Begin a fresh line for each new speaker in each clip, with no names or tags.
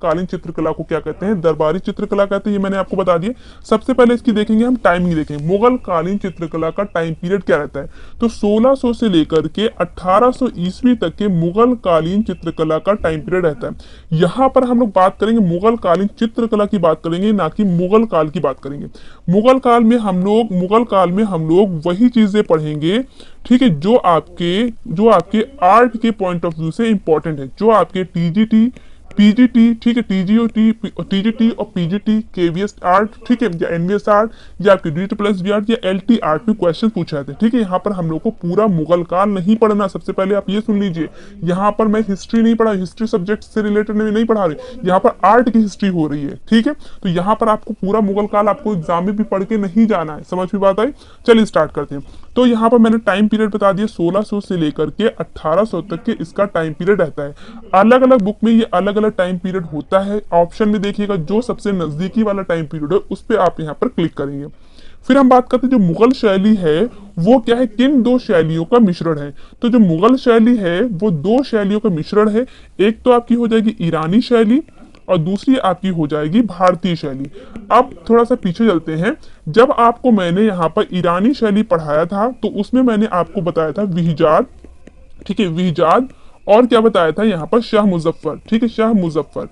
कालीन चित्रकला को क्या कहते हैं, दरबारी चित्रकला कहते हैं, ये मैंने आपको बता दिया। सबसे पहले इसकी देखेंगे हम टाइमिंग देखेंगे, मुगल कालीन चित्रकला का टाइम पीरियड क्या रहता है। तो 1600 से लेकर के 1800 ईस्वी तक के मुगल कालीन चित्रकला का टाइम पीरियड रहता है। यहाँ पर हम लोग बात करेंगे मुगल कालीन चित्रकला की बात करेंगे, ना कि मुगल काल की बात करेंगे। मुगल काल में हम लोग वही चीजें पढ़ेंगे, ठीक है, जो आपके आर्ट के पॉइंट ऑफ व्यू से इंपॉर्टेंट है, जो आपके टीजीटी, पीजीटी, ठीक है, टीजीटी और पीजीटी, केवीएस आर्ट, ठीक है, या एनवीएस आर्ट, या आपके DEET+B आर्ट या LT आर्ट में क्वेश्चन पूछे जाते हैं। ठीक है, यहाँ पर हम लोग को पूरा मुगल काल नहीं पढ़ना। सबसे पहले आप ये सुन लीजिए, यहाँ पर मैं हिस्ट्री नहीं पढ़ा, हिस्ट्री सब्जेक्ट से रिलेटेड नहीं पढ़ा रही, यहाँ पर आर्ट की हिस्ट्री हो रही है। ठीक है, तो यहाँ पर आपको पूरा मुगल काल आपको एग्जाम में भी पढ़ के नहीं जाना है। समझ में बात आई? चलिए स्टार्ट करते हैं। तो यहाँ पर मैंने टाइम पीरियड बता दिया, 1600 से लेकर के 1800 तक के इसका टाइम पीरियड रहता है। अलग अलग बुक में ये अलग अलग टाइम पीरियड होता है। ऑप्शन में देखिएगा, जो सबसे नजदीकी वाला टाइम पीरियड है उस पर आप यहाँ पर क्लिक करेंगे। फिर हम बात करते हैं जो मुगल शैली है वो क्या है, किन दो शैलियों का मिश्रण है। तो जो मुगल शैली है वो दो शैलियों का मिश्रण है। एक तो आपकी हो जाएगी ईरानी शैली और दूसरी आपकी हो जाएगी भारतीय शैली। अब थोड़ा सा पीछे चलते हैं। जब आपको मैंने यहाँ पर ईरानी शैली पढ़ाया था तो उसमें मैंने आपको बताया था विहिजाद, ठीक है, विहिजाद, और क्या बताया था यहाँ पर शाह मुजफ्फर, ठीक है, शाह मुजफ्फर,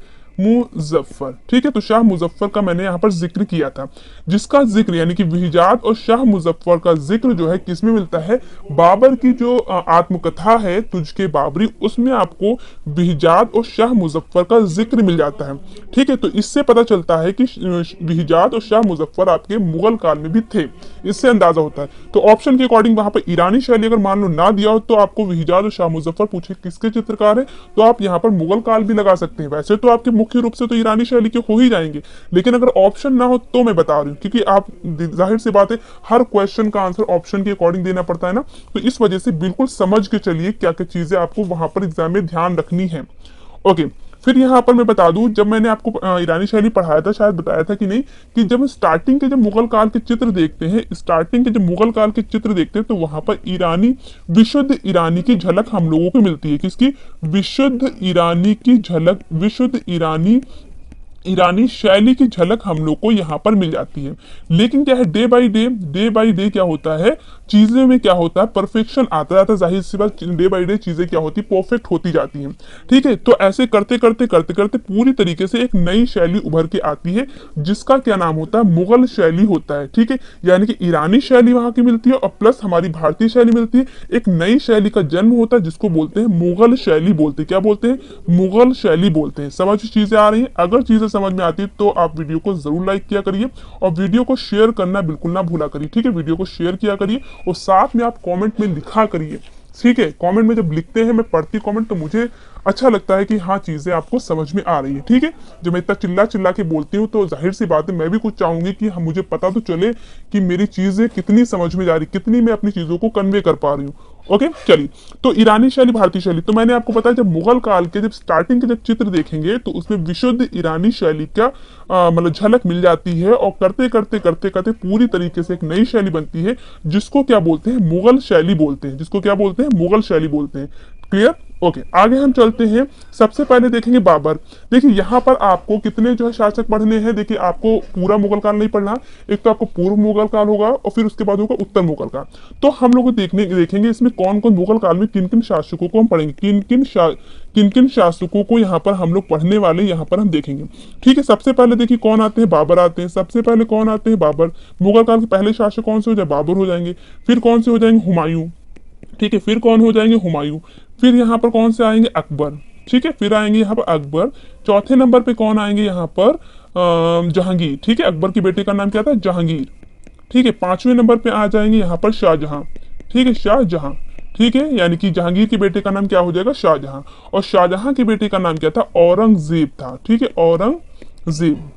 ठीक है। तो शाह मुजफ्फर का मैंने यहाँ पर जिक्र किया था, जिसका जिक्र यानी कि विहिजाद और शाह मुजफ्फर का जिक्र जो है किसमें मिलता है, बाबर की जो आत्मकथा है तुझके बाबरी, उसमें आपको विहिजाद और शाह मुजफ्फर का जिक्र मिल जाता है। ठीक है, तो इससे पता चलता है कि विहिजाद और शाह मुजफ्फर आपके मुगल काल में भी थे, इससे अंदाजा होता है। तो ऑप्शन के अकॉर्डिंग वहां पर ईरानी शैली अगर मान लो ना दिया हो तो आपको विहिजाद और शाह मुजफ्फर पूछे किसके चित्रकार है, तो आप यहाँ पर मुगल काल भी लगा सकते हैं। वैसे तो आपके मुख्य रूप से तो ईरानी शैली के हो ही जाएंगे, लेकिन अगर ऑप्शन ना हो तो मैं बता रही हूँ, क्योंकि आप जाहिर सी बात है हर क्वेश्चन का आंसर ऑप्शन के अकॉर्डिंग देना पड़ता है ना, तो इस वजह से बिल्कुल समझ के चलिए क्या क्या चीजें आपको वहां पर एग्जाम में ध्यान रखनी है। ओके, फिर यहाँ पर मैं बता दूं, जब मैंने आपको ईरानी शैली पढ़ाया था, शायद बताया था कि नहीं, कि जब स्टार्टिंग के जब मुगल काल के चित्र देखते हैं, स्टार्टिंग के जब मुगल काल के चित्र देखते हैं तो वहां पर ईरानी, विशुद्ध ईरानी की झलक हम लोगों को मिलती है। किसकी? विशुद्ध ईरानी की झलक, विशुद्ध ईरानी शैली की झलक हम लोग को यहाँ पर मिल जाती है। लेकिन क्या है, डे बाय डे क्या होता है, चीजें में क्या होता है, परफेक्शन आता जाता है। जाहिर सी बात, डे बाय डे चीजें क्या होती, परफेक्ट होती जाती हैं। ठीक है, तो ऐसे करते करते पूरी तरीके से एक नई शैली उभर के आती है, जिसका क्या नाम होता है, मुगल शैली होता है। ठीक है, यानी कि ईरानी शैली वहां की मिलती है और प्लस हमारी भारतीय शैली मिलती है, एक नई शैली का जन्म होता है जिसको बोलते हैं मुगल शैली बोलते हैं। क्या बोलते हैं? मुगल शैली बोलते हैं। समझ चीजें आ रही है? अगर चीजें समझ में आती है तो आप वीडियो को जरूर लाइक किया करिए और वीडियो को शेयर करना बिल्कुल ना भूला करिए। ठीक है, वीडियो को शेयर किया करिए और साथ में आप कमेंट में लिखा करिए। ठीक है, कमेंट में जब लिखते हैं, मैं पढ़ती कमेंट तो मुझे अच्छा लगता है कि हाँ चीजें आपको समझ में आ रही है। ठीक है, जब मैं इतना चिल्ला चिल्ला के बोलती हूँ तो जाहिर सी बात है मैं भी कुछ चाहूंगी कि हम, मुझे पता तो चले कि मेरी चीजें कितनी समझ में जा रही, कितनी मैं अपनी चीजों को कन्वे कर पा रही हूँ। ओके, चलिए, तो ईरानी शैली, भारतीय शैली, तो मैंने आपको बताया जब मुगल काल के जब स्टार्टिंग के जब चित्र देखेंगे तो उसमें विशुद्ध ईरानी शैली का मतलब झलक मिल जाती है और करते करते पूरी तरीके से एक नई शैली बनती है, जिसको क्या बोलते हैं, मुगल शैली बोलते हैं, जिसको क्या बोलते हैं, मुगल शैली बोलते हैं। क्लियर? ओके, आगे हम चलते हैं। सबसे पहले देखेंगे बाबर। देखिए यहाँ पर आपको कितने जो है शासक पढ़ने हैं। देखिए आपको पूरा मुगल काल नहीं पढ़ना, एक तो आपको पूर्व मुगल काल होगा और फिर उसके बाद होगा उत्तर मुगल काल। तो हम लोग देखेंगे इसमें कौन कौन मुगल काल में किन किन शासकों को हम पढ़ेंगे, किन किन शासकों को यहाँ पर हम लोग पढ़ने वाले यहाँ पर हम देखेंगे। ठीक है, सबसे पहले देखिए कौन आते हैं, बाबर आते हैं। सबसे पहले कौन आते हैं, बाबर। मुगल काल के पहले शासक कौन से हो जाए, बाबर हो जाएंगे। फिर कौन से हो जाएंगे, हुमायूं। ठीक है, फिर कौन हो जाएंगे, हुमायूं। फिर यहाँ पर कौन से आएंगे, अकबर। ठीक है, फिर आएंगे यहाँ पर अकबर। चौथे नंबर पे कौन आएंगे, यहाँ पर जहांगीर। ठीक है, अकबर की बेटे का नाम क्या था, जहांगीर। ठीक है, पांचवें नंबर पे आ जाएंगे यहाँ पर शाहजहां। ठीक है, शाहजहां। ठीक है, यानी कि जहांगीर के बेटे का नाम क्या हो जाएगा, शाहजहां। और शाहजहां के बेटे का नाम क्या था, औरंगजेब था। ठीक है, औरंगजेब।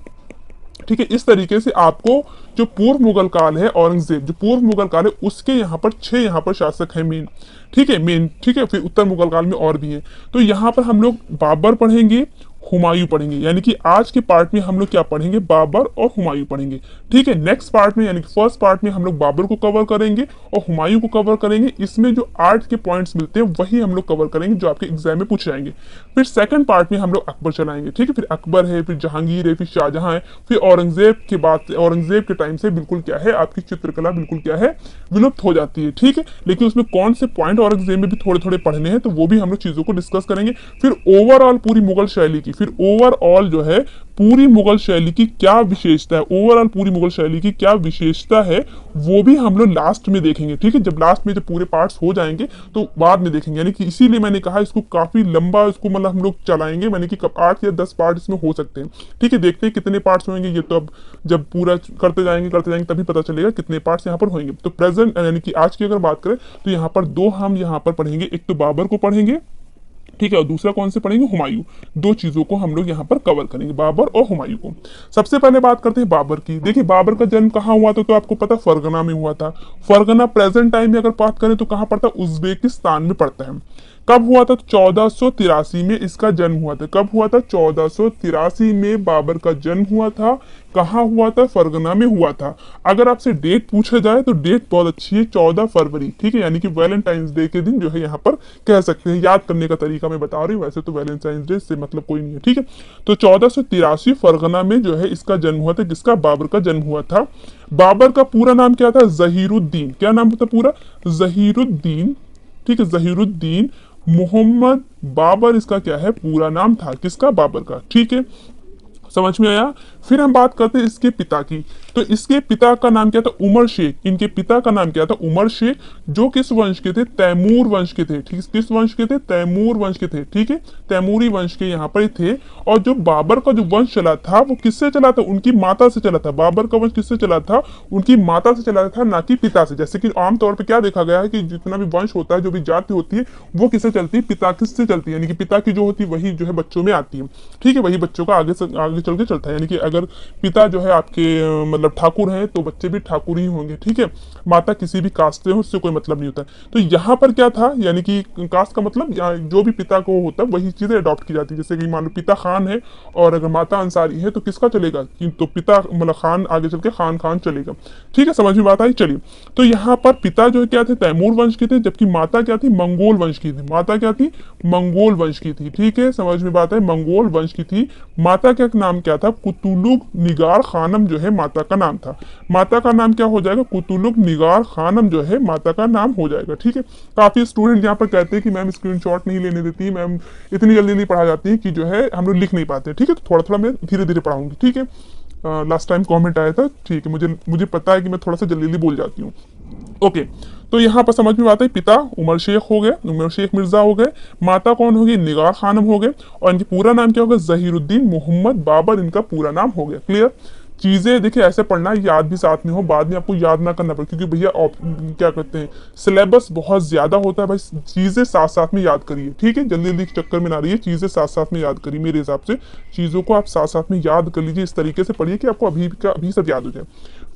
ठीक है, इस तरीके से आपको जो पूर्व मुगल काल है, औरंगजेब जो पूर्व मुगल काल है, उसके यहाँ पर 6 यहाँ पर शासक हैं मेन। ठीक है, मेन। ठीक है, फिर उत्तर मुगल काल में और भी हैं। तो यहाँ पर हम लोग बाबर पढ़ेंगे, हुमायूं पढ़ेंगे। यानी कि आज के पार्ट में हम लोग क्या पढ़ेंगे, बाबर और हुमायूं पढ़ेंगे। ठीक है, नेक्स्ट पार्ट में यानी कि फर्स्ट पार्ट में हम लोग बाबर को कवर करेंगे और हुमायूं को कवर करेंगे। इसमें जो 8 के पॉइंट्स मिलते हैं वही हम लोग कवर करेंगे जो आपके एग्जाम में पूछ जाएंगे। फिर सेकंड पार्ट में हम लोग अकबर चलाएंगे। ठीक है, फिर अकबर है, फिर जहांगीर है, फिर शाहजहां है, फिर औरंगजेब के बाद, औरंगजेब के टाइम से बिल्कुल क्या है आपकी चित्रकला बिल्कुल क्या है विलुप्त हो जाती है। ठीक है, लेकिन उसमें कौन से पॉइंट औरंगजेब में भी थोड़े थोड़े पढ़ने हैं तो वो भी हम लोग चीजों को डिस्कस करेंगे। फिर ओवरऑल पूरी मुगल शैली की, फिर ओवरऑल जो है पूरी मुगल शैली की क्या विशेषता है, ओवरऑल पूरी मुगल शैली की क्या विशेषता है वो भी हम लोग लास्ट में देखेंगे। ठीक है, जब लास्ट में जब पूरे पार्ट्स हो जाएंगे तो बाद में देखेंगे। यानी कि इसीलिए मैंने कहा इसको काफी लंबा इसको मतलब हम लोग चलाएंगे, यानी कि 8 या 10 पार्ट इसमें हो सकते हैं। ठीक है, देखते हैं कितने पार्ट्स होंगे, ये तो अब जब पूरा करते जाएंगे तभी पता चलेगा कितने पार्ट्स यहाँ पर होंगे। तो प्रेजेंट यानी कि आज की अगर बात करें तो यहाँ पर दो हम यहाँ पर पढ़ेंगे, एक तो बाबर को पढ़ेंगे, ठीक है, और दूसरा कौन से पढ़ेंगे, हुमायूं। दो चीजों को हम लोग यहाँ पर कवर करेंगे, बाबर और हुमायूं को। सबसे पहले बात करते हैं बाबर की। देखिए बाबर का जन्म कहाँ हुआ था तो आपको पता फरगना में हुआ था। फरगना प्रेजेंट टाइम में अगर बात करें तो कहाँ पड़ता है, उज्बेकिस्तान में पड़ता है। कब हुआ था, 1483 में इसका जन्म हुआ था। कब हुआ था, 1483 में बाबर का जन्म हुआ था। कहाँ हुआ था, फरगना में हुआ था। अगर आपसे डेट पूछा जाए तो डेट बहुत अच्छी है, 14 फरवरी। ठीक है, यानी कि वैलेंटाइंस डे के दिन जो है यहाँ पर कह सकते हैं। याद करने का तरीका मैं बता रही हूँ, वैसे तो वैलेंटाइंस डे से मतलब कोई नहीं है। ठीक है, तो 1483 फरगना में जो है इसका जन्म हुआ था, किसका, बाबर का जन्म हुआ था। बाबर का पूरा नाम क्या था, जहीरुद्दीन। क्या नाम था पूरा, जहीरुद्दीन। ठीक है, जहीरुद्दीन मोहम्मद बाबर इसका क्या है पूरा नाम था, किसका, बाबर का। ठीक है, समझ में आया। फिर हम बात करते हैं इसके पिता की। तो इसके पिता का नाम क्या था, उमर शेख। इनके पिता का नाम क्या था, उमर शेख, जो किस वंश के थे, तैमूर वंश के थे। ठीक, किस वंश के थे, तैमूर वंश के थे। ठीक है, तैमूरी वंश के यहाँ पर थे। और जो बाबर का जो वंश चला था वो किससे चला था, उनकी माता से चला था। बाबर का वंश किससे चला था, उनकी माता से चला था, ना कि पिता से। जैसे कि आमतौर पर क्या देखा गया है कि जितना भी वंश होता है, जो भी जाति होती है वो किससे चलती है, पिता किससे चलती है, यानी कि पिता की जो होती है वही जो है बच्चों में आती है। ठीक है, वही बच्चों का आगे चल के चलता है। यानी कि अगर पिता जो है आपके मतलब ठाकुर हैं तो बच्चे भी ठाकुर ही होंगे। ठीक है, माता किसी भी कास्ट से हो उससे कोई मतलब नहीं होता। तो यहाँ पर क्या था, यानी कि कास्ट का मतलब जो भी पिता को होता है वही चीजें अडॉप्ट की जाती है। जैसे कि मान लो पिता खान है और अगर माता अंसारी है तो किसका चलेगा, तो पिता मतलब खान आगे चल के खान खान चलेगा। ठीक है, समझ में बात आई। चलिए, तो यहाँ पर पिता जो है क्या थे, तैमूर वंश के थे, जबकि माता क्या थी, मंगोल वंश की थी। माता क्या थी, मंगोल वंश की थी। ठीक है, समझ में बात है, मंगोल वंश की थी। माता का नाम क्या था, कुतुलुग निगार खानम जो है माता का नाम था। माता का नाम क्या हो जाएगा, कुतुलुग निगार खानम जो है माता का नाम हो जाएगा। ठीक है, काफी स्टूडेंट यहाँ पर कहते हैं कि मैम स्क्रीनशॉट नहीं लेने देती, मैम इतनी जल्दी नहीं पढ़ा जाती कि जो है हम लोग लिख नहीं पाते। ठीक है, तो थोड़ा थोड़ा मैं धीरे धीरे पढ़ाऊंगी। ठीक है, लास्ट टाइम कमेंट आया था। ठीक है, मुझे पता है कि मैं थोड़ा सा जल्दी जल्दी बोल जाती हूँ। ओके, तो यहाँ पर समझ में आता है, पिता उमर शेख हो गए, उमर शेख मिर्जा हो गए, माता कौन हो गई, निगार खानम हो गए, और इनकी पूरा नाम क्या होगा, जहीरुद्दीन मोहम्मद बाबर इनका पूरा नाम हो गया। क्लियर। चीजें देखिए ऐसे पढ़ना है, याद भी साथ में हो, बाद में आपको याद ना करना पड़े, क्योंकि भैया क्या कहते हैं सिलेबस बहुत ज्यादा होता है भाई। चीजें साथ साथ में याद करिए। ठीक है, जल्दी जल्दी चक्कर में ना रहिए, चीजें साथ साथ में याद करिए। मेरे हिसाब से चीजों को आप साथ साथ में याद कर लीजिए, इस तरीके से पढ़िए कि आपको अभी का अभी सब याद हो जाए।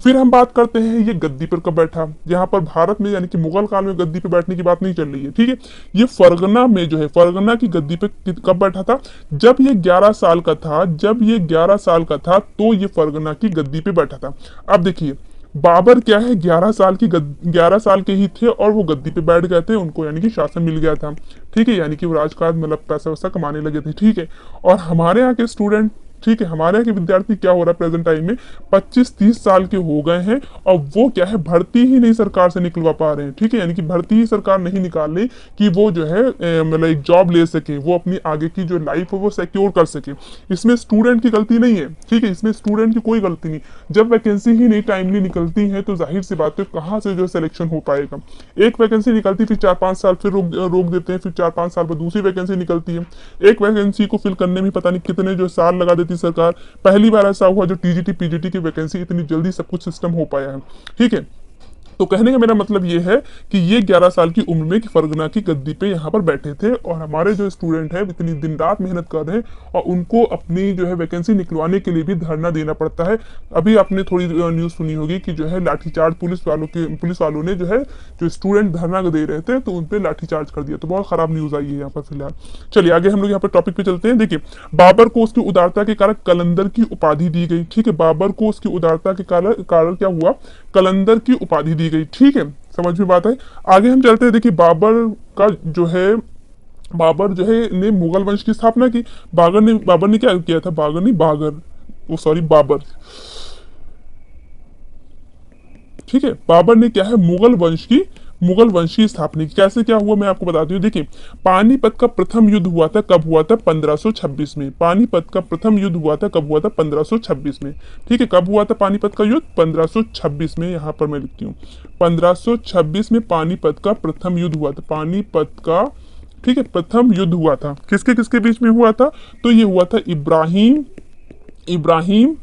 फिर हम बात करते हैं ये गद्दी पर कब बैठा। यहाँ पर भारत में यानी कि मुगल काल में गद्दी पे बैठने की बात नहीं चल रही है। ठीक है, ये फरगना में जो है, फरगना की गद्दी पे कब बैठा था, जब ये 11 साल का था। जब ये 11 साल का था तो ये फरगना की गद्दी पे बैठा था। अब देखिए बाबर क्या है, 11 साल के ही थे और वो गद्दी पे बैठ गए थे, उनको यानी कि शासन मिल गया था। ठीक है, यानी कि वो राजकाज मतलब पैसा वैसा कमाने लगे थे। ठीक है, और हमारे यहाँ के स्टूडेंट, ठीक है, हमारे यहाँ के विद्यार्थी क्या हो रहा है प्रेजेंट टाइम में, 25-30 साल के हो गए हैं और वो क्या है भर्ती ही नहीं सरकार से निकलवा पा रहे हैं। ठीक है, यानी कि भर्ती ही सरकार नहीं निकाल रही कि वो जो है मतलब एक जॉब ले सके, वो अपनी आगे की जो लाइफ है वो सिक्योर कर सके। इसमें स्टूडेंट की गलती नहीं है। ठीक है, इसमें स्टूडेंट की कोई गलती नहीं। जब वैकेंसी ही नहीं टाइमली निकलती है तो जाहिर सी बात है कहाँ से जो सिलेक्शन हो पाएगा। एक वैकेंसी निकलती फिर 4-5 साल फिर रोक देते हैं, फिर 4-5 साल बाद दूसरी वैकेंसी निकलती है। एक वैकेंसी को फिल करने में पता नहीं कितने जो साल लगा देती सरकार। पहली बार ऐसा हुआ जो टीजीटी पीजीटी की वैकेंसी इतनी जल्दी सब कुछ सिस्टम हो पाया है। ठीक है, तो कहने का मेरा मतलब ये है कि ये 11 साल की उम्र में फरगना की गद्दी पे यहाँ पर बैठे थे और हमारे जो स्टूडेंट है इतनी दिन रात मेहनत कर रहे हैं और उनको अपनी जो है वैकेंसी निकलवाने के लिए भी धरना देना पड़ता है। अभी आपने थोड़ी न्यूज़ सुनी होगी कि जो है लाठीचार्ज पुलिस वालों ने जो है जो स्टूडेंट धरना दे रहे थे तो उन पर लाठीचार्ज कर दिया। तो बहुत खराब न्यूज़ आई है यहाँ पर फिलहाल। चलिए आगे हम लोग यहाँ पर टॉपिक पे चलते हैं। देखिए, बाबर को उसकी उदारता के कारण कलंदर की उपाधि दी गई। ठीक है, बाबर को उसकी उदारता के कारण क्या हुआ, कलंदर की उपाधि दी गई। ठीक है, समझ में बात है। आगे हम चलते हैं। देखिए, बाबर जो है ने मुगल वंश की स्थापना की। बाबर ने क्या किया था, बाबर। ठीक है, बाबर ने क्या है, मुगल वंश की स्थापना की। कैसे क्या हुआ मैं आपको बताती हूँ। देखिए, पानीपत का प्रथम युद्ध हुआ था, कब हुआ था, 1526 में। पानीपत का प्रथम युद्ध हुआ था, कब हुआ था, 1526 में। ठीक है, कब हुआ था पानीपत का युद्ध, 1526 में। यहाँ पर मैं लिखती हूँ 1526 में पानीपत का प्रथम युद्ध हुआ था। पानीपत का, ठीक है, प्रथम युद्ध हुआ था। किसके किसके बीच में हुआ था, तो ये हुआ था इब्राहिम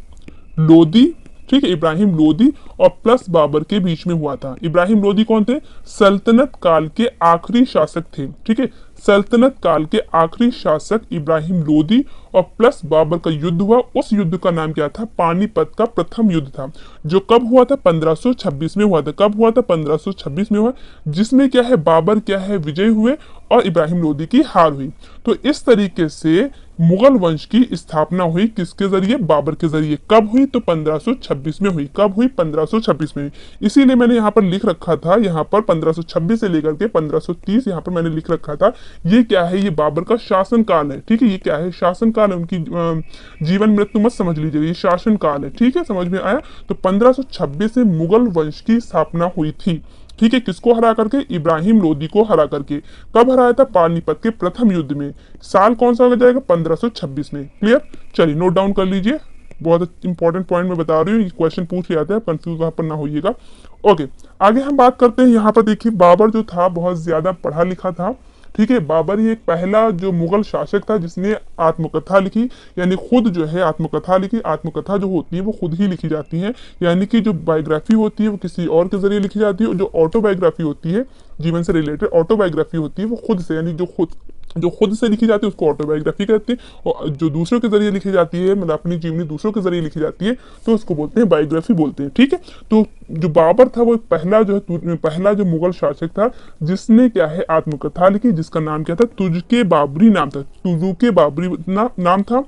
लोदी, ठीक है, इब्राहिम लोदी और प्लस बाबर के बीच में हुआ था। इब्राहिम लोदी कौन थे, सल्तनत काल के आखिरी शासक थे। ठीक है, सल्तनत काल के आखिरी शासक इब्राहिम लोदी और प्लस बाबर का युद्ध हुआ। उस युद्ध का नाम क्या था, पानीपत का प्रथम युद्ध था, जो कब हुआ था, 1526 में हुआ था। कब हुआ था, 1526 में हुआ, जिसमें क्या है, बाबर क्या है, विजय हुए और इब्राहिम लोदी की हार हुई। तो इस तरीके से मुगल वंश की स्थापना हुई, किसके जरिए, बाबर के जरिए। कब हुई, तो 1526 में हुई। कब हुई, 1526 में हुई। इसीलिए मैंने यहाँ पर लिख रखा था, यहाँ पर 1526 से लेकर के 1530 यहाँ पर मैंने लिख रखा था। ये क्या है, ये बाबर का शासन काल है। ठीक है, ये क्या है, शासन काल है। उनकी जीवन मृत्यु मत समझ लीजिए, ये शासन काल है। ठीक है, समझ में आया। तो 1526 से मुगल वंश की स्थापना हुई थी। ठीक है, किसको हरा करके, इब्राहिम लोदी को हरा करके। कब हराया था, पानीपत के प्रथम युद्ध में। साल कौन सा हो जाएगा, 1526 में। क्लियर, चलिए नोट डाउन कर लीजिए, बहुत इंपॉर्टेंट पॉइंट मैं बता रही हूँ, क्वेश्चन पूछ लिया था, कंफ्यूज वहां पर ना होइएगा। ओके, आगे हम बात करते हैं। यहाँ पर देखिए, बाबर जो था बहुत ज्यादा पढ़ा लिखा था। ठीक है, बाबर ही एक पहला जो मुगल शासक था जिसने आत्मकथा लिखी, यानी खुद जो है आत्मकथा लिखी। आत्मकथा जो होती है वो खुद ही लिखी जाती है, यानी कि जो बायोग्राफी होती है वो किसी और के जरिए लिखी जाती है, और जो ऑटोबायोग्राफी होती है, जीवन से रिलेटेड ऑटोबायोग्राफी होती है, वो खुद से, यानी जो खुद से लिखी जाती है उसको ऑटोबायोग्राफी कहते हैं, और जो दूसरों के जरिए लिखी जाती है, मतलब अपनी जीवनी दूसरों के जरिए लिखी जाती है, तो उसको बोलते हैं बायोग्राफी बोलते हैं। ठीक है, तो जो बाबर था वो पहला जो मुगल शासक था जिसने क्या है, आत्मकथा लिखी, जिसका नाम क्या था, तुझके बाबरी नाम था। तुजुके बाबरी नाम था।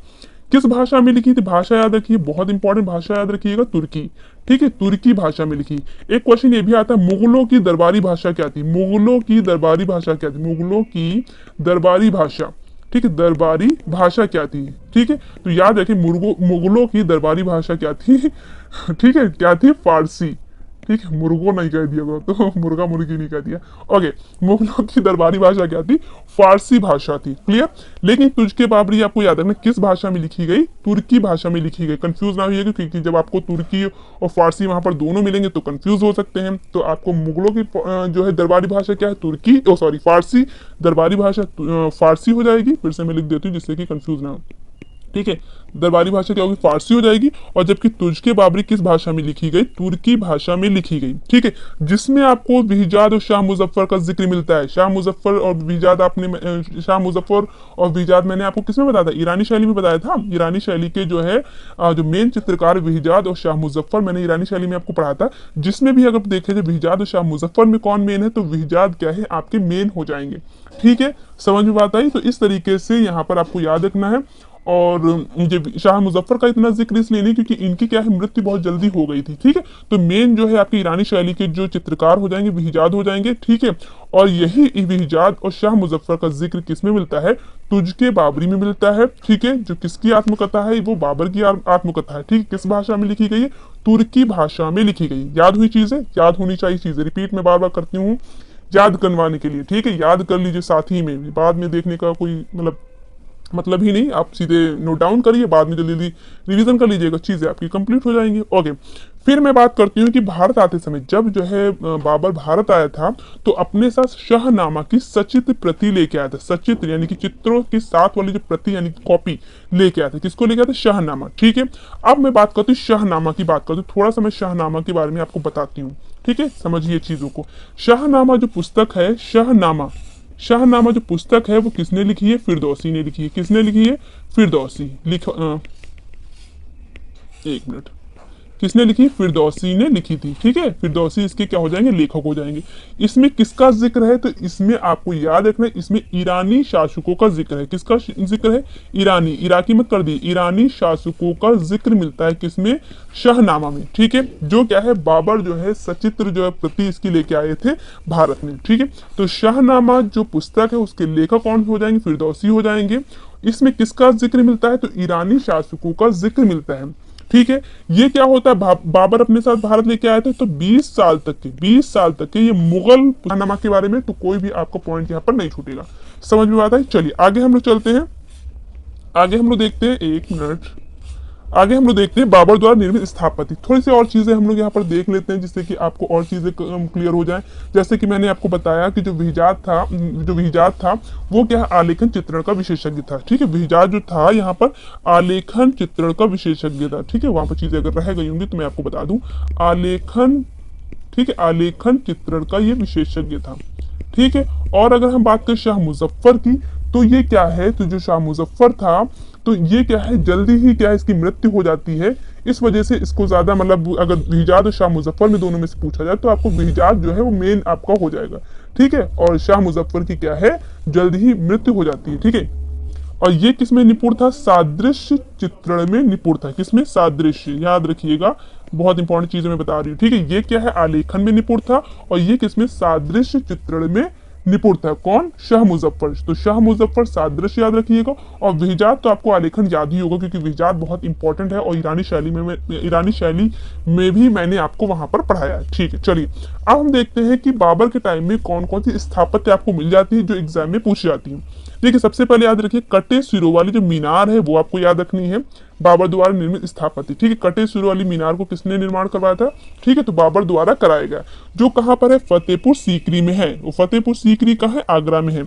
किस भाषा में लिखी थी, भाषा याद रखिए, बहुत इंपॉर्टेंट भाषा याद रखिएगा, तुर्की। ठीक है, तुर्की भाषा में लिखी। एक क्वेश्चन ये भी आता है, मुगलों की दरबारी भाषा क्या थी, मुगलों की दरबारी भाषा क्या थी, मुगलों की दरबारी भाषा। ठीक है, दरबारी भाषा क्या थी। ठीक है, तो याद रखिए, मुगलों की दरबारी भाषा क्या थी ठीक है, क्या थी, फारसी। ठीक है, मुर्गो नहीं कह दिया गया, तो मुर्गा मुर्गी नहीं कह दिया। ओके, मुगलों की दरबारी भाषा क्या थी, फारसी भाषा थी। क्लियर, लेकिन तुझके बाबरी आपको याद रखना किस भाषा में लिखी गई, तुर्की भाषा में लिखी गई। कंफ्यूज ना होइएगा, क्योंकि जब आपको तुर्की और फारसी वहां पर दोनों मिलेंगे तो कंफ्यूज हो सकते हैं। तो आपको मुगलों की जो है दरबारी भाषा क्या है, तुर्की, फारसी। दरबारी भाषा फारसी हो जाएगी, फिर से मैं लिख देती हूँ जिससे कि कंफ्यूज ना हो। ठीक है, दरबारी भाषा क्या होगी, फारसी हो जाएगी। और जबकि तुझके बाबरी किस भाषा में लिखी गई, तुर्की भाषा में लिखी गई। ठीक है, जिसमें आपको बिहजाद और शाह मुजफ्फर का जिक्र मिलता है। शाह मुजफ्फर और बिहजाद शाह मुजफ्फर और बिहजाद मैंने आपको किसमें बताया था, ईरानी शैली में बताया था। ईरानी शैली के जो है जो मेन चित्रकार बिहजाद और शाह मुजफ्फर, मैंने ईरानी शैली में आपको पढ़ाया था। जिसमें भी अगर देखे जाए बिहजाद और शाह मुजफ्फर में कौन मेन है, तो बिहजाद क्या है, आपके मेन हो जाएंगे। ठीक है, समझ में बात आई। तो इस तरीके से यहाँ पर आपको याद रखना है। और मुझे शाह मुजफ्फर का इतना जिक्र इसलिए नहीं क्योंकि इनकी क्या है, मृत्यु बहुत जल्दी हो गई थी। ठीक है, तो मेन जो है आपकी ईरानी शैली के जो चित्रकार हो जाएंगे, बिहजाद हो जाएंगे। ठीक है, और यही बिहजाद और शाह मुजफ्फर का जिक्र किसमें मिलता है, तुझके बाबरी में मिलता है। ठीक है, जो किसकी आत्मकथा है, वो बाबर की आत्मकथा है। ठीक है, किस भाषा में लिखी गई है, तुर्की भाषा में लिखी गई। याद हुई चीजें, याद होनी चाहिए चीजें, रिपीट में बार बार करती हूँ याद करवाने के लिए। ठीक है, याद कर लीजिए, साथ ही में बाद में देखने का कोई मतलब ही नहीं, आप सीधे नोट डाउन करिए, बाद में जल्दी रिवीजन कर लीजिएगा, चीजें आपकी कंप्लीट हो जाएंगी। ओके, फिर मैं बात करती हूँ कि भारत आते समय जब जो है बाबर भारत आया था तो अपने साथ शाहनामा की सचित्र प्रति लेके आया था। सचित्र यानी कि चित्रों के साथ वाली जो प्रति यानी कॉपी लेके आया था। किसको लेके आया था, शाहनामा। ठीक है, अब मैं बात करती हूँ शाहनामा की बात करती हूँ, थोड़ा सा मैं शाहनामा के बारे में आपको बताती हूँ। ठीक है, समझिए चीजों को। शाहनामा जो पुस्तक है, शाहनामा, शाहनामा जो पुस्तक है वो किसने लिखी है? फिरदौसी ने लिखी है। किसने लिखी है? फिरदौसी। एक मिनट, किसने लिखी? फिरदौसी ने लिखी थी। ठीक है, फिरदौसी इसके क्या हो जाएंगे? लेखक हो जाएंगे। इसमें किसका जिक्र है? तो इसमें आपको याद रखना है, इसमें ईरानी शासकों का जिक्र है। किसका जिक्र है? ईरानी, इराकी मत कर दिए, ईरानी शासकों का जिक्र मिलता है किसमें? शाहनामा में। ठीक है, जो क्या है, बाबर जो है सचित्र जो है प्रति इसकी लेके आए थे भारत में। ठीक है, तो शाहनामा जो पुस्तक है उसके लेखक कौन हो जाएंगे? फिरदौसी हो जाएंगे। इसमें किसका जिक्र मिलता है? तो ईरानी शासकों का जिक्र मिलता है। ठीक है, ये क्या होता है, बाबर अपने साथ भारत लेके आए थे, तो 20 साल तक के, 20 साल तक के ये मुगल शाहनामा के बारे में तो कोई भी आपको पॉइंट यहाँ पर नहीं छूटेगा। समझ में आता है? चलिए आगे हम लोग चलते हैं, आगे हम लोग देखते हैं, एक मिनट, आगे हम लोग देखते हैं बाबर द्वारा निर्मित स्थापत्य। थोड़ी सी और चीजें हम लोग यहाँ पर देख लेते हैं जिससे कि आपको और चीजें क्लियर हो जाएं। जैसे कि मैंने आपको बताया कि जो विहिजात था वो क्या है? आलेखन चित्रण का विशेषज्ञ था। ठीक है, विहिजात जो था यहाँ पर आलेखन चित्रण का विशेषज्ञ था। ठीक है, वहां पर चीजें अगर रह गई होंगी तो मैं आपको बता दूं, आलेखन, ठीक है, आलेखन चित्रण का ये विशेषज्ञ था। ठीक है, और अगर हम बात करें शाह मुजफ्फर की, तो ये क्या है, तो जो शाह मुजफ्फर था तो ये क्या है, जल्दी ही क्या है, इसकी मृत्यु हो जाती है। इस वजह से इसको ज्यादा, मतलब अगर विहिजात और शाह मुजफ्फर में दोनों में से पूछा जाए तो आपको विहिजात जो है वो मेन आपका हो जाएगा। ठीक है, और शाह मुजफ्फर की क्या है, जल्द ही मृत्यु हो जाती है। ठीक है, और ये किसमें निपुण था? सादृश्य चित्रण में निपुण था। किसमें? सादृश्य, याद रखिएगा, बहुत इंपॉर्टेंट चीजें मैं बता रही हूँ। ठीक है, ये क्या है, आलेखन में निपुण था, और ये किसमें? सादृश्य चित्रण में निपुण था। कौन? शाह मुजफ्फर। तो शाह मुजफ्फर सादृश्य याद रखिएगा, और विहिजात तो आपको आलेखन याद ही होगा क्योंकि विहिजात बहुत इंपॉर्टेंट है और ईरानी शैली में भी मैंने आपको वहां पर पढ़ाया है। ठीक है, चलिए अब हम देखते हैं कि बाबर के टाइम में कौन कौन सी स्थापत्य आपको मिल जाती है जो एग्जाम में पूछी जाती है। देखिए, सबसे पहले याद रखिए कटे सिरों वाली जो मीनार है वो आपको याद रखनी है, बाबर द्वारा निर्मित स्थापत्य। ठीक है, कटे सिरों वाली मीनार को किसने निर्माण करवाया था? ठीक है, तो बाबर द्वारा कराया गया, जो कहां पर है? फतेहपुर सीकरी में है। वो फतेहपुर सीकरी कहां है? आगरा में है।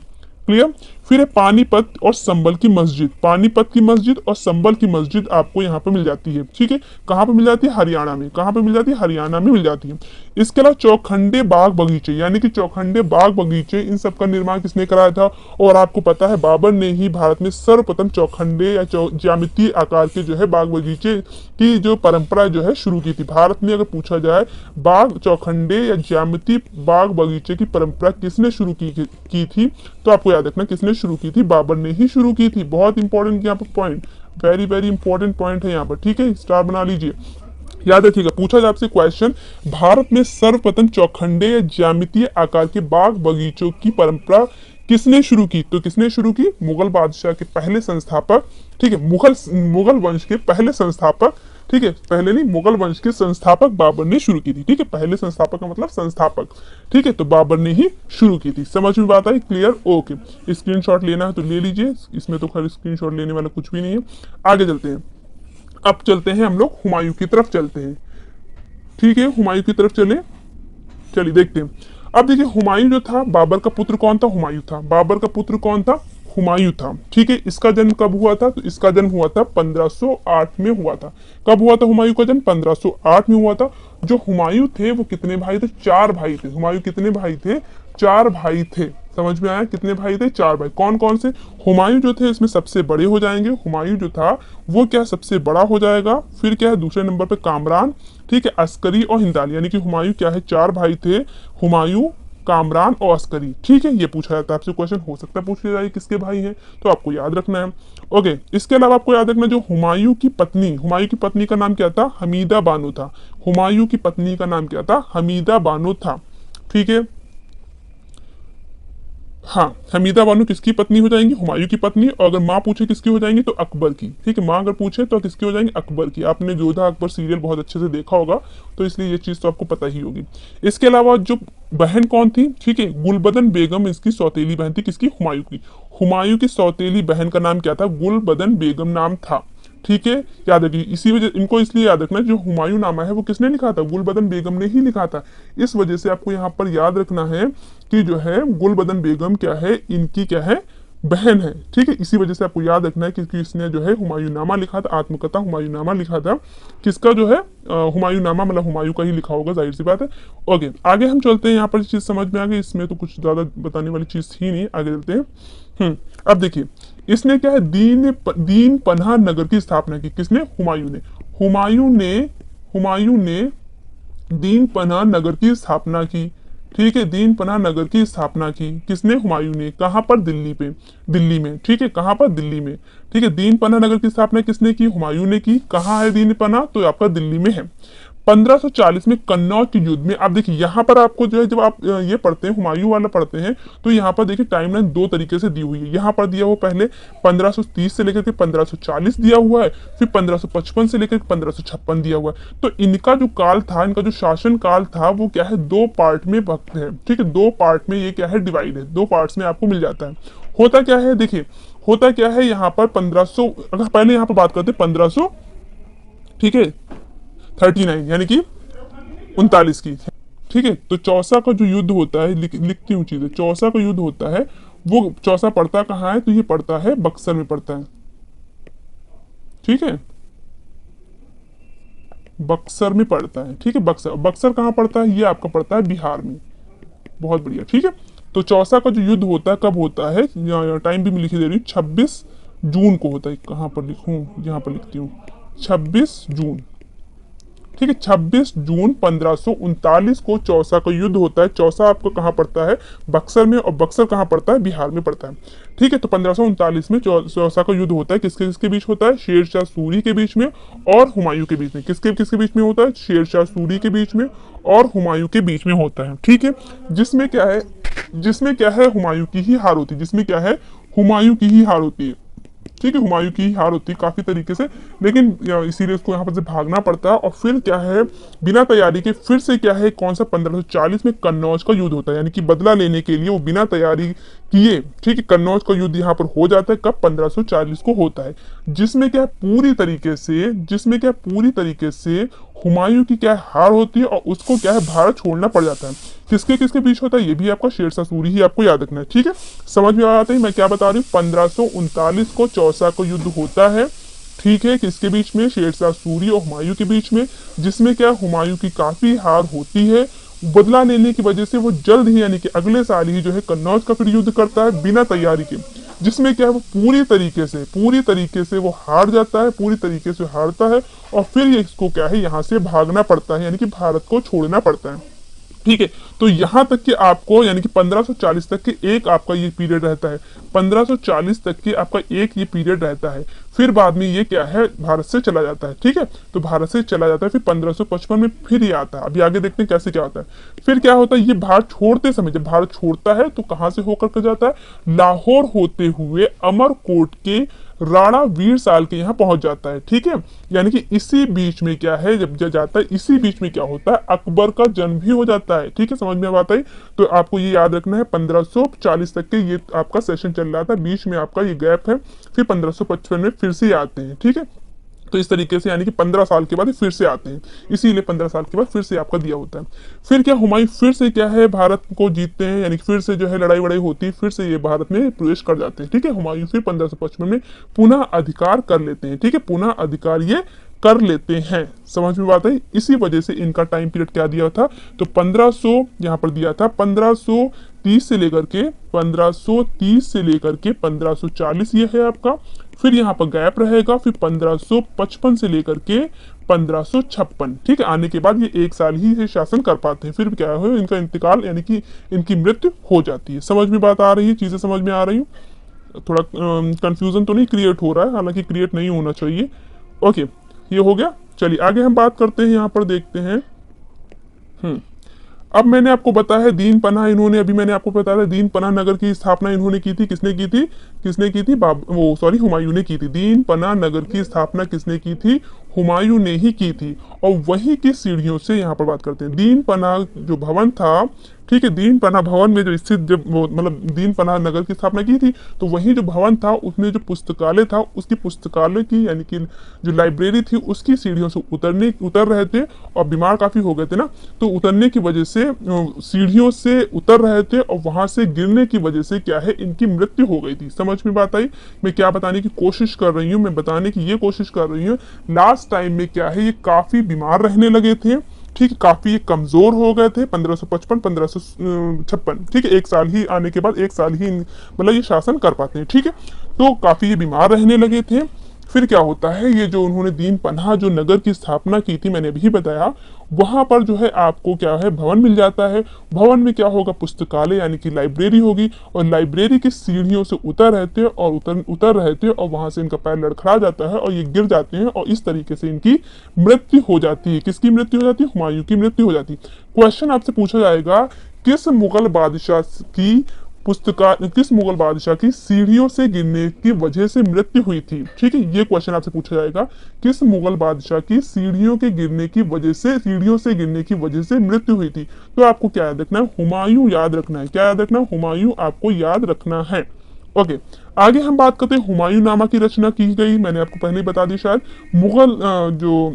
क्लियर? फिर है पानीपत और संबल की मस्जिद। पानीपत की मस्जिद और संबल की मस्जिद आपको यहाँ पे मिल जाती है। ठीक है, कहाँ पे मिल जाती है? हरियाणा में। कहाँ पे मिल जाती है? हरियाणा में मिल जाती है। इसके अलावा चौखंडे बाग बगीचे, यानी कि चौखंडे बाग बगीचे, इन सब का निर्माण किसने कराया था? और आपको पता है बाबर ने ही भारत में सर्वप्रथम चौखंडे या ज्यामितीय आकार के जो है बाग बगीचे की जो परंपरा जो है शुरू की थी। भारत में अगर पूछा जाए बाग चौखंडे या ज्यामितीय बाग बगीचे की परंपरा किसने शुरू की थी, तो आपको याद रखना किसने शुरू की थी? बाबर ने ही शुरू की थी। बहुत इंपॉर्टेंट यहाँ पर point, very very important point है यहाँ पर। ठीक है, स्टार बना लीजिए, याद रखिएगा। पूछा जाए आपसे क्वेश्चन, भारत में सर्वप्रथम चौखंडे या ज्यामितीय आकार के बाग बगीचों की परंपरा किसने शुरू की? तो किसने शुरू की? मुगल बादशाह के पहले संस्थापक। ठीक है, मुगल वंश के पहले संस्थापक। ठीक है, पहले नहीं, मुगल वंश के संस्थापक बाबर ने शुरू की थी। ठीक है, पहले संस्थापक का मतलब संस्थापक। ठीक है, तो बाबर ने ही शुरू की थी। समझ में बात आई? क्लियर? ओके, स्क्रीनशॉट लेना है तो ले लीजिए, इसमें तो खैर स्क्रीनशॉट लेने वाला कुछ भी नहीं है। आगे चलते हैं, अब चलते हैं हम लोग हुमायूं की तरफ चलते हैं। ठीक है, हुमायूं की तरफ चलिए देखते हैं। अब देखिए, हुमायूं जो था, बाबर का पुत्र कौन था? हुमायूं था। बाबर का पुत्र कौन था? हुमायूं था। ठीक है, इसका जन्म कब हुआ था? तो इसका जन्म हुआ था 1508 में हुआ था। कब हुआ था हुमायूं का जन्म? 1508 में हुआ था। जो हुमायूं थे वो कितने भाई थे? 4 भाई थे। हुमायूं कितने भाई थे? 4 भाई थे। समझ में आया? कितने भाई थे? 4 भाई। कौन कौन से? हुमायूं जो थे इसमें सबसे बड़े हो जाएंगे। हुमायूं जो था वो क्या सबसे बड़ा हो जाएगा। फिर क्या है दूसरे नंबर पे? कामरान। ठीक है, अस्करी और हिंदाल, यानी कि हुमायूं क्या है 4 भाई थे, हुमायूं, कामरान और अस्करी। ठीक है, ये पूछा जाता है आपसे क्वेश्चन, हो सकता है पूछ लिया जाए किसके भाई हैं, तो आपको याद रखना है। ओके, इसके अलावा आपको याद रखना जो हुमायूं की पत्नी का नाम क्या था? हमीदा बानो था। हुमायूं की पत्नी का नाम क्या था? हमीदा बानो था। ठीक है, हाँ, हमीदा बानो किसकी पत्नी हो जाएंगी? हुमायूं की पत्नी। और अगर माँ पूछे किसकी हो जाएंगी तो अकबर की। ठीक है, माँ अगर पूछे तो किसकी हो जाएंगी? अकबर की। आपने योधा अकबर सीरियल बहुत अच्छे से देखा होगा तो इसलिए ये चीज तो आपको पता ही होगी। इसके अलावा जो बहन कौन थी? ठीक है, गुलबदन बेगम इसकी सौतेली बहन थी। किसकी? हुमायूं की। हुमायूं की सौतेली बहन का नाम क्या था? गुलबदन बेगम नाम था। ठीक है, याद रखिए, इसी वजह इनको इसलिए याद रखना जो हुमायूं नामा है वो किसने लिखा था? गुलबदन बेगम ने ही लिखा था। इस वजह से आपको यहाँ पर याद रखना है कि जो है गुलबदन बेगम क्या है, इनकी क्या है, बहन है। ठीक है, इसी वजह से आपको याद रखना है क्योंकि इसने जो है हुमायूंनामा लिखा था, आत्मकथा हुमायूंनामा लिखा था। किसका जो है हुमायूंनामा, मतलब हुमायूं का ही लिखा होगा, जाहिर सी बात है। ओके, आगे हम चलते हैं। यहाँ पर चीज समझ में आ गई, इसमें तो कुछ ज्यादा बताने वाली चीज थी नहीं, आगे चलते हैं। अब देखिए, इसने क्या है, दीन पनाह नगर की स्थापना की। किसने? हुमायूं ने। हुमायूं ने दीन पनाह नगर की स्थापना की। ठीक है, दीन पनाह नगर की स्थापना की किसने? हुमायूं ने। कहां पर? दिल्ली में। ठीक है, कहां पर? दिल्ली में। ठीक है, दीन पनाह नगर की स्थापना किसने की? हुमायूं ने की। कहाँ है दीन पनाह? तो आपका दिल्ली में है। 1540 में कन्नौज के युद्ध में, आप देखिए यहाँ पर आपको जो है, जब आप ये पढ़ते हैं, हुमायूं वाला पढ़ते हैं, तो यहाँ पर देखिए टाइमलाइन दो तरीके से दी हुई है। यहाँ पर दिया हुआ पहले 1530 से लेकर के 1540 दिया हुआ है, फिर 1555 से लेकर 1556 दिया हुआ है। तो इनका जो काल था, इनका जो शासन काल था, वो क्या है, दो पार्ट में भक्त है। ठीक है, दो पार्ट में ये क्या है, डिवाइड है, दो पार्ट्स में आपको मिल जाता है। होता क्या है, देखिए होता क्या है यहाँ पर 1500, अगर पहले यहाँ पर बात करते हैं 1500, ठीक है, 39 यानी कि 39 की। ठीक है, तो चौसा का जो युद्ध होता है, लिखती हूँ चीजें, चौसा का युद्ध होता है, वो चौसा पड़ता कहाँ है? तो ये पड़ता है बक्सर में पड़ता है। ठीक है, बक्सर में पड़ता है। ठीक है, बक्सर, बक्सर कहाँ पड़ता है? ये आपका पड़ता है बिहार में। बहुत बढ़िया। ठीक है, तो चौसा का जो युद्ध होता है कब होता है? टाइम भी मैं लिखी दे रही हूँ, 26 जून को होता है। कहाँ पर लिखूं? यहाँ पर लिखती हूँ 26 जून। ठीक है, 26 जून 1539 को चौसा का युद्ध होता है। चौसा आपको कहाँ पड़ता है? बक्सर में, और बक्सर कहाँ पड़ता है? बिहार में पड़ता है। ठीक है, तो 1539 में चौसा का युद्ध होता है। किसके किसके बीच होता है? शेरशाह सूरी के बीच में और हुमायूं के बीच में। किसके किसके बीच में होता है? शेरशाह सूरी के बीच में और हुमायूं के बीच में होता है। ठीक है, जिसमें क्या है, हुमायूं की ही हार होती है। जिसमें क्या है, हुमायूं की ही हार होती है। ठीक है, हुमायूं की हार होती है काफी तरीके से, लेकिन इसीलिए उसको यहाँ पर से भागना पड़ता है। और फिर क्या है, बिना तैयारी के फिर से क्या है, कौन सा, 1540 में कन्नौज का युद्ध होता है। यानी कि बदला लेने के लिए वो बिना तैयारी किए, ठीक है, कन्नौज का युद्ध यहाँ पर हो जाता है। कब? 1540 को होता है। जिसमें क्या है, पूरी तरीके से हुमायूं की क्या है, हार होती है, और उसको क्या है, भारत छोड़ना पड़ जाता है। किसके किसके बीच होता है? ये भी आपका शेरशाह सूरी ही आपको याद रखना है। ठीक है, समझ में आ जाता है मैं क्या बता रही हूँ। 1539 को चौसा का युद्ध होता है। ठीक है, किसके बीच में? शेरशाह सूरी और हुमायूं के बीच में। जिसमें क्या, हुमायूं की काफी हार होती है। बदला लेने की वजह से वो जल्द ही, यानी कि अगले साल ही जो है, कन्नौज का फिर युद्ध करता है बिना तैयारी के। जिसमें क्या है, वो पूरी तरीके से वो हार जाता है, पूरी तरीके से हारता है। और फिर ये इसको क्या है, यहाँ से भागना पड़ता है, यानी कि भारत को छोड़ना पड़ता है। ठीक है, तो यहां तक कि आपको, यानी कि 1540 तक के एक आपका ये पीरियड रहता है। 1540 तक के आपका एक ये पीरियड रहता है। फिर बाद में ये क्या है, भारत से चला जाता है। ठीक है, तो भारत से चला जाता है, फिर 1555 में फिर ये आता है। अभी आगे देखते हैं कैसे क्या होता है। फिर क्या होता है, ये भारत छोड़ते समय, जब भारत छोड़ता है तो कहां से होकर के जाता है? लाहौर होते हुए अमरकोट के राणा वीर साल के यहाँ पहुंच जाता है। ठीक है, यानी कि इसी बीच में क्या है, जब जाता है, इसी बीच में क्या होता है, अकबर का जन्म भी हो जाता है। ठीक है, समझ में बात आई? तो आपको ये याद रखना है, 1540 तक के ये आपका सेशन चल रहा था, बीच में आपका ये गैप है, फिर 1555 में फिर से आते हैं। ठीक है, तो इस तरीके से, यानी कि 15 साल के बाद फिर से आते हैं, इसीलिए 15 साल के बाद फिर से आपका दिया होता है। फिर क्या, हुमायूं फिर से क्या है, भारत को जीतते हैं, यानी कि फिर से जो है लड़ाई वड़ाई होती है, फिर से ये भारत में प्रवेश कर जाते हैं। ठीक है, हुमायूं फिर 1555 में पुनः अधिकार कर लेते हैं। ठीक है, पुनः अधिकार ये कर लेते हैं। समझ में बात आई? इसी वजह से इनका टाइम पीरियड क्या दिया था, तो 1500 यहाँ पर दिया था, 1530 से लेकर के 1540 ये है आपका। फिर यहाँ पर गैप रहेगा, फिर 1555 से लेकर के 1556। ठीक है, आने के बाद ये एक साल ही शासन कर पाते हैं, फिर क्या है, इनका इंतकाल, यानी कि इनकी मृत्यु हो जाती है। समझ में बात आ रही है? चीजें समझ में आ रही हूँ? थोड़ा कंफ्यूजन तो नहीं क्रिएट हो रहा है? हालांकि क्रिएट नहीं होना चाहिए। ओके, ये हो गया। चलिए आगे हम बात करते हैं, यहाँ पर देखते हैं। अब मैंने आपको बताया है दीन पनाह, इन्होंने, अभी मैंने आपको बताया था दीन पनाह नगर की स्थापना इन्होंने की थी। किसने की थी? हुमायूं ने की थी। दीन पनाह नगर की स्थापना किसने की थी? हुमायूं ने ही की थी। और वहीं की सीढ़ियों से यहाँ पर बात करते हैं, दीन पनाह जो भवन था, ठीक है, दीन पनाह भवन में जो स्थित, जब वो मतलब दीन पनाह नगर की स्थापना की थी, तो वही जो भवन था उसमें जो पुस्तकालय था, उसकी पुस्तकालय की यानी कि जो लाइब्रेरी थी उसकी सीढ़ियों से उतर रहे थे, और बीमार काफी हो गए थे ना, तो उतरने की वजह से सीढ़ियों से उतर रहे थे और वहां से गिरने की वजह से क्या है, इनकी मृत्यु हो गई थी। समझ में बात आई मैं क्या बताने की कोशिश कर रही हूँ? मैं बताने की ये कोशिश कर रही हूँ, लास्ट टाइम में क्या है, ये काफी बीमार रहने लगे थे, ठीक है, काफी कमजोर हो गए थे 1555 1556, ठीक है, एक साल ही आने के बाद, एक साल ही मतलब ये शासन कर पाते हैं, ठीक है, तो काफी ये बीमार रहने लगे थे। फिर क्या होता है, ये जो उन्होंने दीन पनाह जो नगर की स्थापना की थी, मैंने अभी बताया, वहां पर जो है आपको क्या है, भवन मिल जाता है। भवन में क्या होगा, पुस्तकालय यानी कि लाइब्रेरी होगी, और लाइब्रेरी की सीढ़ियों से उतर रहे थे और उतर रहे थे, और वहां से इनका पैर लड़खड़ा जाता है और ये गिर जाते हैं, और इस तरीके से इनकी मृत्यु हो जाती है। किसकी मृत्यु हो जाती है? हुमायूं की मृत्यु हो जाती है। क्वेश्चन आपसे पूछा जाएगा, किस मुगल बादशाह की किस मुगल बादशाह की सीढ़ियों से गिरने की वजह से मृत्यु हुई थी? ठीक है, ये क्वेश्चन आपसे पूछा जाएगा, किस मुगल बादशाह की सीढ़ियों के गिरने की वजह से, सीढ़ियों से गिरने की वजह से मृत्यु हुई थी? तो आपको क्या याद रखना है? हुमायूं याद रखना है। क्या याद रखना है? हुमायूं आपको याद रखना है। ओके, आगे हम बात करते हैं, हुमायूं नामा की रचना की गई, मैंने आपको पहले ही बता दी शायद। जो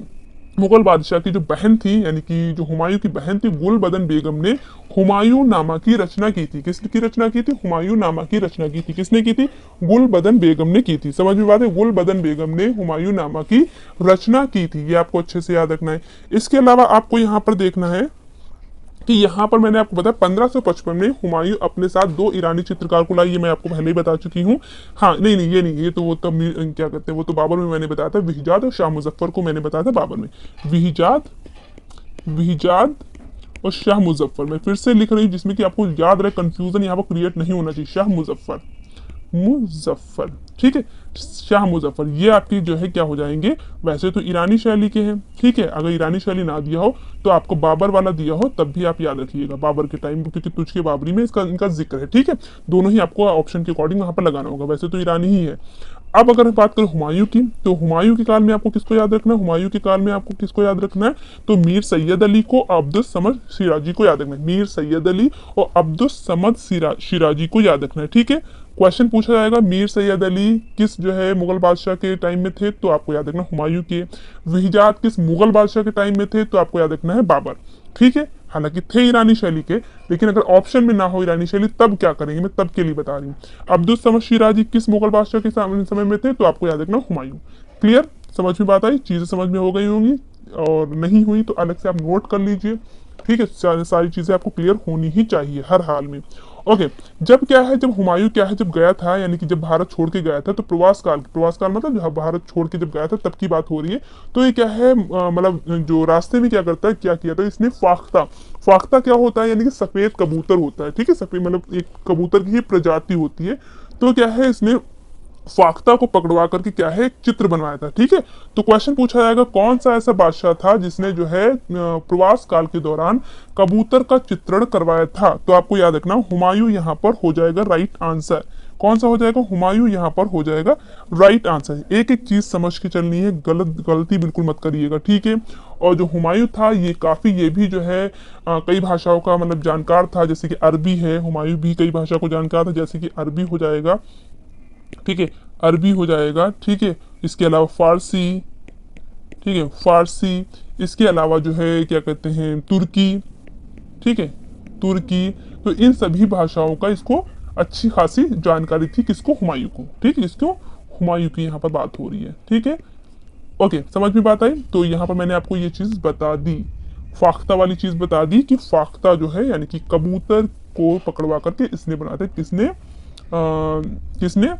मुगल बादशाह की जो बहन थी, यानी कि जो हुमायूं की बहन थी, गुलबदन बेगम ने हुमायूं नामा की रचना की थी। किसकी रचना की थी? हुमायूं नामा की रचना की थी। किसने की थी? गुलबदन बेगम ने की थी। समझ में बात है? गुलबदन बेगम ने हुमायूं नामा की रचना की थी, ये आपको अच्छे से याद रखना है। इसके अलावा आपको यहाँ पर देखना है कि यहाँ पर मैंने आपको बताया 1555 में हुमायूं अपने साथ 2 ईरानी चित्रकार को लाई, ये मैं आपको पहले ही बता चुकी हूँ। हाँ, नहीं नहीं, ये नहीं, ये तो वो तब क्या कहते हैं, वो तो बाबर में मैंने बताया था। विहिजाद और शाह मुजफ्फर को मैंने बताया था बाबर में। विहिजाद विहिजाद और शाह मुजफ्फर, मैं फिर से लिख रही हूँ जिसमें कि आपको याद रहे, कंफ्यूजन यहाँ पर क्रिएट नहीं होना चाहिए। शाह मुजफ्फर, मुजफ्फर, ठीक है, शाह मुजफ्फर, ये आपकी जो है क्या हो जाएंगे, वैसे तो ईरानी शैली के हैं, ठीक है, अगर ईरानी शैली ना दिया हो तो आपको बाबर वाला दिया हो तब भी आप याद रखिएगा, बाबर के टाइम, क्योंकि तुझ के बाबरी में इसका इनका जिक्र है, ठीक है, दोनों ही आपको ऑप्शन के अकॉर्डिंग वहां पर लगाना होगा, वैसे तो ईरानी ही है। अब अगर बात करें हुमायूं की, तो हुमायूं के काल में आपको किसको याद रखना है? हुमायूं के काल में आपको किसको याद रखना है? तो मीर सैयद अली को, अब्दुस समद सिराजी को याद रखना है। मीर सैयद अली और अब्दुस समद सिराजी को याद रखना है, ठीक है। क्वेश्चन पूछा जाएगा, मीर सैयद अली किस जो है मुगल बादशाह के टाइम में थे? तो आपको याद रखना हुमायूं के। विहिजाद किस मुगल बादशाह के टाइम में थे? तो आपको याद रखना है बाबर, ठीक है। हालांकि थे ईरानी शैली के, लेकिन अगर ऑप्शन में ना हो ईरानी शैली तब क्या करेंगे, मैं तब के लिए बता रही हूँ। अब्दुल समद शिराजी किस मुगल बादशाह के समय में थे? तो आपको याद रखना हुमायूं। क्लियर? समझ में बात आई? चीजें समझ में हो गई होंगी, और नहीं हुई तो अलग से आप नोट कर लीजिए, ठीक है। सारी चीजें आपको क्लियर होनी ही चाहिए हर हाल में। ओके, जब क्या है, जब हुमायूं क्या है, जब गया था, यानी कि जब भारत छोड़ के गया था, तो प्रवास काल मतलब जब भारत छोड़ के जब गया था तब की बात हो रही है। तो ये क्या है, मतलब जो रास्ते में क्या करता है, क्या किया था इसने, फाख्ता। फाख्ता क्या होता है? यानी कि सफेद कबूतर होता है, ठीक है, सफेद मतलब एक कबूतर की ही प्रजाति होती है। तो क्या है, इसने फाख्ता को पकड़वा करके क्या है, एक चित्र बनवाया था, ठीक है। तो क्वेश्चन पूछा जाएगा, कौन सा ऐसा बादशाह था जिसने जो है प्रवास काल के दौरान कबूतर का चित्रण करवाया था? तो आपको याद रखना हुमायूं यहाँ पर हो जाएगा राइट आंसर। कौन सा हो जाएगा? हुमायूं यहाँ पर हो जाएगा राइट आंसर। एक एक चीज समझ के चलनी है, गलती बिल्कुल मत करिएगा, ठीक है। और जो हुमायूं था ये काफी, ये भी जो है कई भाषाओं का मतलब जानकार था, जैसे कि अरबी है, हुमायूं भी कई भाषा को जानकार था, जैसे कि अरबी हो जाएगा, ठीक है, अरबी हो जाएगा, ठीक है। इसके अलावा फारसी, ठीक है, फारसी, इसके अलावा जो है क्या कहते हैं, तुर्की, ठीक है, तुर्की। तो इन सभी भाषाओं का इसको अच्छी खासी जानकारी थी, किसको? हुमायूं को, ठीक है, इसको हुमायूं की यहाँ पर बात हो रही है, ठीक है। ओके, समझ में बात आई? तो यहाँ पर मैंने आपको ये चीज बता दी, फाख्ता वाली चीज बता दी कि फाख्ता जो है यानी कि कबूतर को पकड़वा करके इसने बनाया था, किसने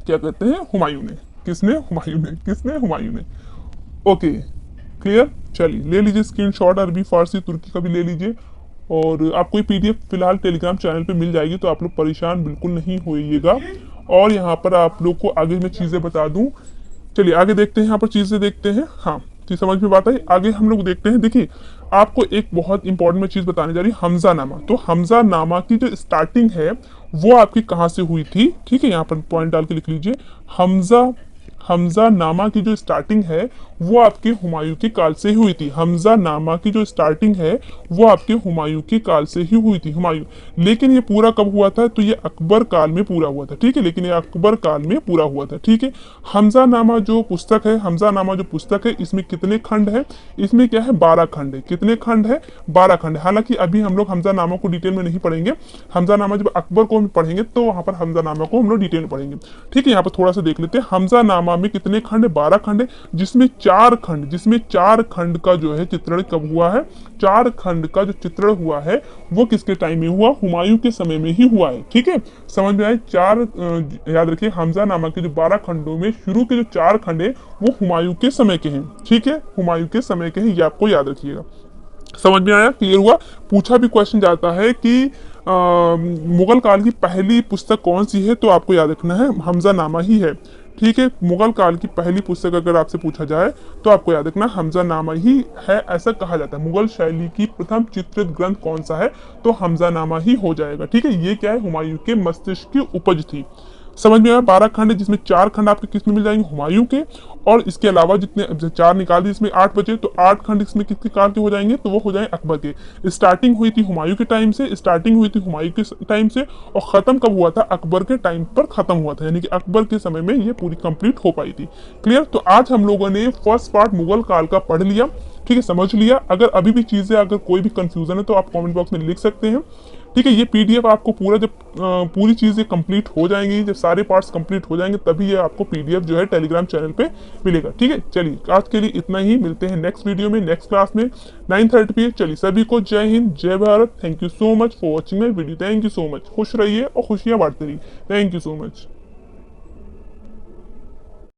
क्या कहते हैं, हुमायूं ने। किसने? हुमायूं ने। Okay, clear? चलिए ले लीजिए स्क्रीनशॉट, अरबी फारसी तुर्की का भी ले लीजिए, और आपको ये पीडीएफ फिलहाल टेलीग्राम चैनल पे मिल जाएगी, तो आप लोग परेशान बिल्कुल नहीं होइएगा। और यहाँ पर आप लोग को आगे मैं चीजें बता दूं। चलिए आगे देखते हैं, यहाँ पर चीजें देखते हैं। हाँ, चीज समझ में बात आई? आगे हम लोग देखते हैं। देखिए, आपको एक बहुत इंपॉर्टेंट मैं चीज बताने जा रही हूँ, हमजा नामा। तो हमजा नामा की जो स्टार्टिंग है वो आपकी कहाँ से हुई थी? ठीक है, यहाँ पर पॉइंट डाल के लिख लीजिए, हमजा हमजा नामा की जो स्टार्टिंग है वो आपके हुमायूं के काल से ही हुई थी। हमजा नामा की जो स्टार्टिंग है वो आपके हुमायूं के काल से ही हुई थी, हुमायूं। लेकिन ये पूरा कब हुआ था, तो ये अकबर काल में पूरा हुआ था, ठीक है। लेकिन ये अकबर काल में पूरा हुआ था, ठीक है। हमजा नामा जो पुस्तक है, हमजा नामा जो पुस्तक है, इसमें कितने खंड है, इसमें क्या है 12 खंड है। कितने खंड है, 12 खंड है। हालांकि अभी हम लोग हमजा नामा को डिटेल में नहीं पढ़ेंगे, हमजा नामा जब अकबर को हम पढ़ेंगे तो वहां पर हमजा नामा को हम लोग डिटेल में पढ़ेंगे, ठीक है। यहाँ पर थोड़ा सा देख लेते हैं, हमजा नामा में कितने खंड है, 12 खंड है, जिसमें 4 खंड का जो है चित्रण कब हुआ है, 4 खंड का जो चित्रण हुआ है वो किसके टाइम में हुआ, हुमायूं के समय में ही हुआ है, ठीक है। समझ में आए, याद रखिए हमजा नामा के जो 12 खंडों में शुरू के जो 4 खंड है वो हुमायूं के समय के हैं, ठीक है, हुमायूं के समय के हैं, ये आपको याद रखिएगा। समझ में आया, क्लियर हुआ। पूछा भी क्वेश्चन जाता है कि मुगल काल की पहली पुस्तक कौन सी है, तो आपको याद रखना है हमजा नामा ही है, ठीक है। मुगल काल की पहली पुस्तक अगर आपसे पूछा जाए तो आपको याद रखना हमजा नामा ही है, ऐसा कहा जाता है। मुगल शैली की प्रथम चित्रित ग्रंथ कौन सा है, तो हमजा नामा ही हो जाएगा, ठीक है। ये क्या है, हुमायूं के मस्तिष्क की उपज थी। समझ में आया, 12 खंड है जिसमें 4 खंड आपके किसमें मिल जाएंगे, हुमायूं के, और इसके अलावा जितने 4 निकाल दिए इसमें 8 बचे, तो 8 खंड इसमें किसके काल के हो जाएंगे, तो वो हो जाएंगे अकबर के। स्टार्टिंग हुई थी हुमायूं के टाइम से, स्टार्टिंग हुई थी हुमायूं के टाइम से, और खत्म कब हुआ था, अकबर के टाइम पर खत्म हुआ था, यानी कि अकबर के समय में ये पूरी कंप्लीट हो पाई थी। क्लियर। तो आज हम लोगों ने फर्स्ट पार्ट मुगल काल का पढ़ लिया, ठीक है, समझ लिया। अगर अभी भी चीजें, अगर कोई भी कंफ्यूजन है तो आप कमेंट बॉक्स में लिख सकते हैं, ठीक है। ये पीडीएफ आपको पूरा जब पूरी चीजें कंप्लीट हो जाएंगी, जब सारे पार्ट्स कंप्लीट हो जाएंगे, तभी ये आपको पीडीएफ जो है टेलीग्राम चैनल पे मिलेगा, ठीक है। चलिए आज के लिए इतना ही, मिलते हैं नेक्स्ट वीडियो में, नेक्स्ट क्लास में 9:30 पे। चलिए सभी को जय हिंद, जय Bharat. Thank you so much for watching my video, thank you so much. खुश रहिए और खुशियां बांटते रहिए, थैंक यू सो मच।